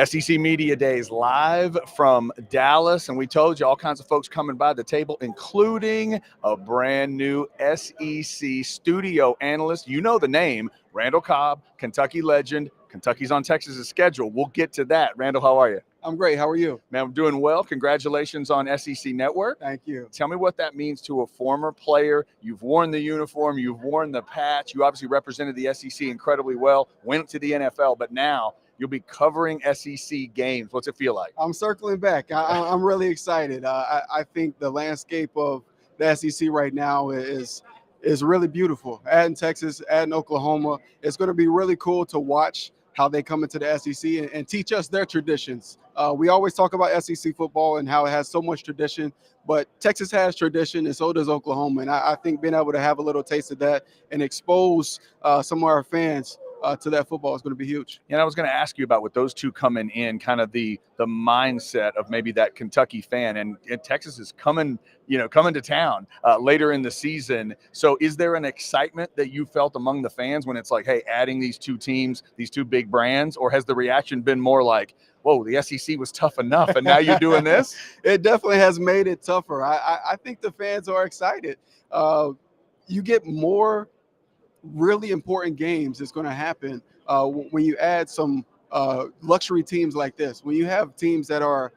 SEC Media Days live from Dallas, and we told you all kinds of folks coming by the table, including a brand new SEC studio analyst. You know the name, Randall Cobb, Kentucky legend. Kentucky's on Texas's schedule. We'll get to that. Randall, how are you? I'm great. How are you? Man, I'm doing well. Congratulations on SEC Network. Thank you. Tell me what that means to a former player. You've worn the uniform. You've worn the patch. You obviously represented the SEC incredibly well, went to the NFL, but now you'll be covering SEC games. What's it feel like? I'm circling back. I'm really excited. I think the landscape of the SEC right now is really beautiful. Adding Texas, adding Oklahoma, it's going to be really cool to watch how they come into the SEC and teach us their traditions. We always talk about SEC football and how it has so much tradition, but Texas has tradition and so does Oklahoma. And I think being able to have a little taste of that and expose some of our fans to that football is going to be huge. And I was going to ask you about with those two coming in, kind of the mindset of maybe that Kentucky fan, and Texas is coming to town later in the season. So is there an excitement that you felt among the fans when it's like, hey, adding these two teams, these two big brands, or has the reaction been more like, whoa, the SEC was tough enough and now you're doing this? It definitely has made it tougher. I think the fans are excited. You get more really important games that's going to happen when you add some luxury teams like this. When you have teams that are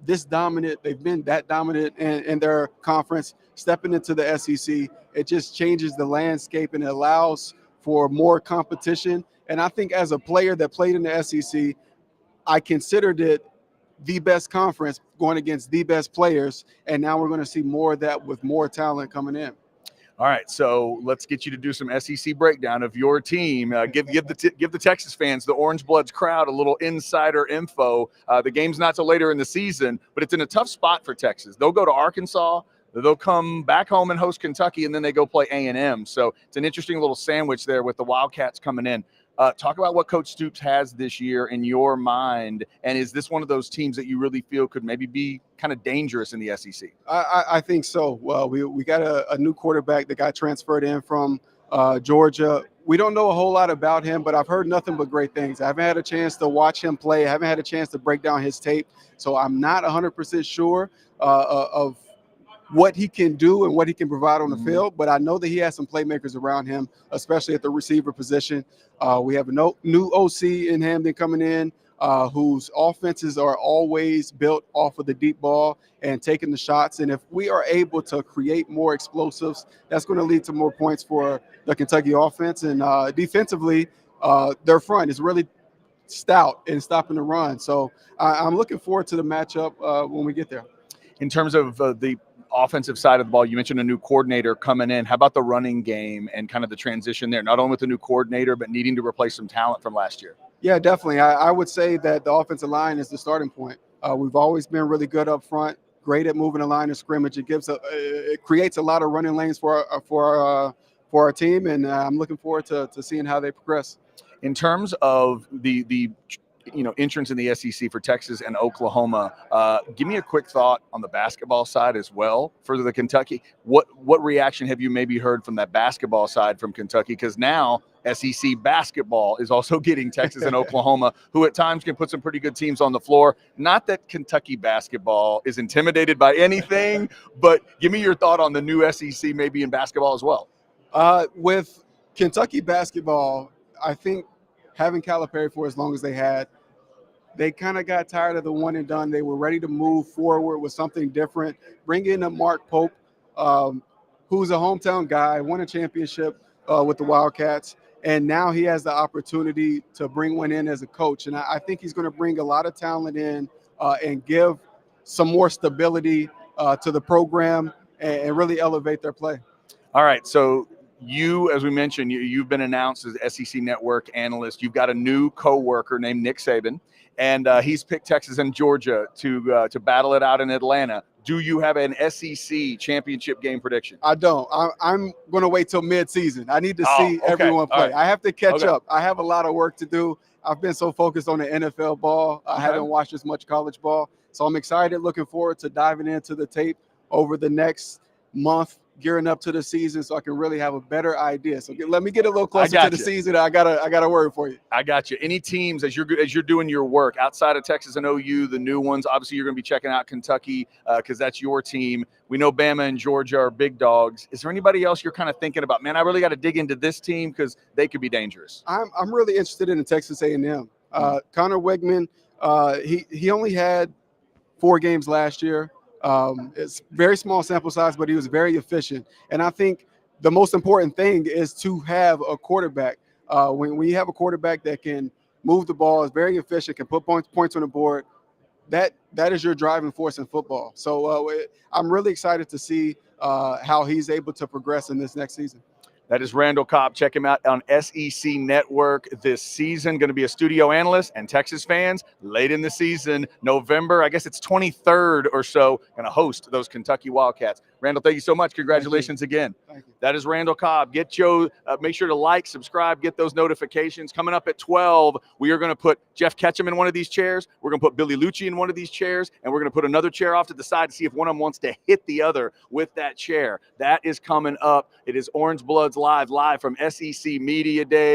this dominant, they've been that dominant in their conference, stepping into the SEC, it just changes the landscape and it allows for more competition. And I think as a player that played in the SEC, I considered it the best conference going against the best players. And now we're going to see more of that with more talent coming in. All right, so let's get you to do some SEC breakdown of your team. Give the Texas fans, the Orangebloods crowd, a little insider info. The game's not till later in the season, but it's in a tough spot for Texas. They'll go to Arkansas, they'll come back home and host Kentucky, and then they go play A&M. So it's an interesting little sandwich there with the Wildcats coming in. Talk about what Coach Stoops has this year in your mind, and is this one of those teams that you really feel could maybe be kind of dangerous in the SEC? I think so. Well, we got a new quarterback that got transferred in from Georgia. We don't know a whole lot about him, but I've heard nothing but great things. I haven't had a chance to watch him play. I haven't had a chance to break down his tape, so I'm not 100% sure of what he can do and what he can provide on the field, but I know that he has some playmakers around him, especially at the receiver position. We have a new OC in Hamden coming in, whose offenses are always built off of the deep ball and taking the shots. And if we are able to create more explosives, that's going to lead to more points for the Kentucky offense. And defensively, their front is really stout in stopping the run. So I'm looking forward to the matchup when we get there. In terms of the offensive side of the ball, you mentioned a new coordinator coming in. How about the running game and kind of the transition there, not only with the new coordinator, but needing to replace some talent from last year? Yeah, definitely. I would say that the offensive line is the starting point. We've always been really good up front, great at moving the line of scrimmage. It creates a lot of running lanes for our team, and I'm looking forward to seeing how they progress. In terms of the entrance in the SEC for Texas and Oklahoma, give me a quick thought on the basketball side as well for the Kentucky. What reaction have you maybe heard from that basketball side from Kentucky? Because now SEC basketball is also getting Texas and Oklahoma, who at times can put some pretty good teams on the floor. Not that Kentucky basketball is intimidated by anything, but give me your thought on the new SEC maybe in basketball as well. With Kentucky basketball, I think having Calipari for as long as they had, they kind of got tired of the one and done. They were ready to move forward with something different. Bring in a Mark Pope, who's a hometown guy, won a championship with the Wildcats, and now he has the opportunity to bring one in as a coach. And I think he's going to bring a lot of talent in and give some more stability to the program and really elevate their play. All right, so you, as we mentioned, you've been announced as SEC Network analyst. You've got a new coworker named Nick Saban, and he's picked Texas and Georgia to battle it out in Atlanta. Do you have an SEC championship game prediction? I don't. I'm going to wait till mid-season. I need to see everyone play. Right. I have to catch up. I have a lot of work to do. I've been so focused on the NFL ball. I haven't watched as much college ball. So I'm excited, looking forward to diving into the tape over the next month gearing up to the season so I can really have a better idea. So let me get a little closer got to the you. season. I got a word for you. I got you. Any teams as you're doing your work outside of Texas and OU, the new ones? Obviously, you're going to be checking out Kentucky because that's your team. We know Bama and Georgia are big dogs. Is there anybody else you're kind of thinking about? Man, I really got to dig into this team because they could be dangerous. I'm really interested in the Texas A&M. Connor Wegman, he only had 4 games last year. It's very small sample size, but he was very efficient. And I think the most important thing is to have a quarterback. When you have a quarterback that can move the ball, is very efficient, can put points on the board, that is your driving force in football. So I'm really excited to see how he's able to progress in this next season. That is Randall Cobb. Check him out on SEC Network this season. Going to be a studio analyst. And Texas fans, late in the season, November, I guess it's 23rd or so, going to host those Kentucky Wildcats. Randall, thank you so much. Congratulations again. Thank you. That is Randall Cobb. Make sure to like, subscribe, get those notifications. Coming up at 12, we are going to put Jeff Ketchum in one of these chairs. We're going to put Billy Lucci in one of these chairs, and we're going to put another chair off to the side to see if one of them wants to hit the other with that chair. That is coming up. It is Orangebloods live from SEC Media Day.